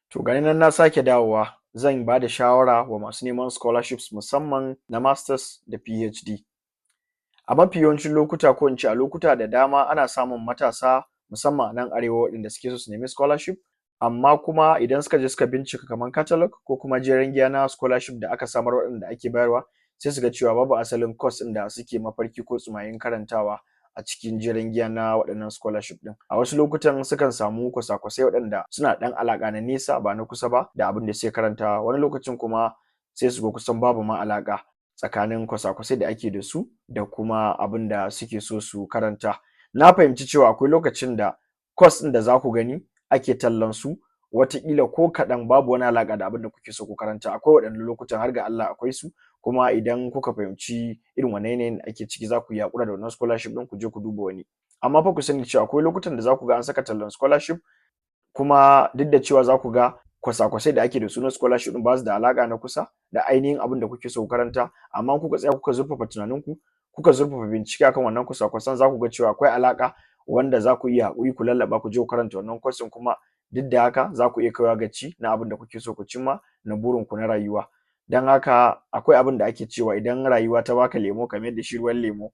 To gani nan na sake dawowa, zan ba da shawara wa masu neman scholarships musamman na masters da PhD. A mafi yawancin lokuta ko in ce a lokuta da dama ana samun matasa musamman a nan arewa waɗanda suke so su nemi scholarship, amma kuma idan suka je suka bincika kamar catalogue ko kuma jeren giya na scholarship da aka samar waɗanda ake bayarwa, sai su ga cewa babu asalin course ɗin da suke mafarki ko tsumayin karantawa a cikin jeren giya na waɗannan scholarship ɗin. A wasu lokutan sukan samu kwasa-kwasai waɗanda suna ɗan alaƙa na nesa ba na kusa ba da abin da suke karantawa, wani lokacin kuma sai su ga kusan babu ma alaƙa tsakanin kwasa-kwasai da ake da su da kuma abin da suke so su karanta. Na fahimci cewa akwai lokacin da course ɗin da za ku gani ake tallan su wataƙila ko kaɗan babu wani alaƙa da abin da kuke so ku karanta. Akwai waɗannan lokutan har ga Allah akwai su, kuma idan kuka fahimci irin wannan yanayin da ake ciki za ku iya haƙura da wannan scholarship ɗin ku je ku duba wani. Amma fa ku sani cewa akwai lokutan da za ku ga an saka tallan scholarship kuma duk da cewa za ku ga kwasa-kwasai da ake da su na scholarship ɗin ba su da alaƙa na kusa da ainihin abin da kuke so ku karanta, amma kuka tsaya kuka zurfafa tunaninku kuka zurfafa bincike akan wannan kwasa-kwasan za ku ga cewa akwai alaƙa wanda za ku iya haƙuri ku lallaɓa ku je ku karanta wannan course ɗin, kuma duk da haka za ku iya kaiwa gaci na abin da kuke so ku cimma na burinku na rayuwa. Don haka akwai abin da ake cewa idan rayuwa ta baka lemo ka mayar da shi ruwan lemo.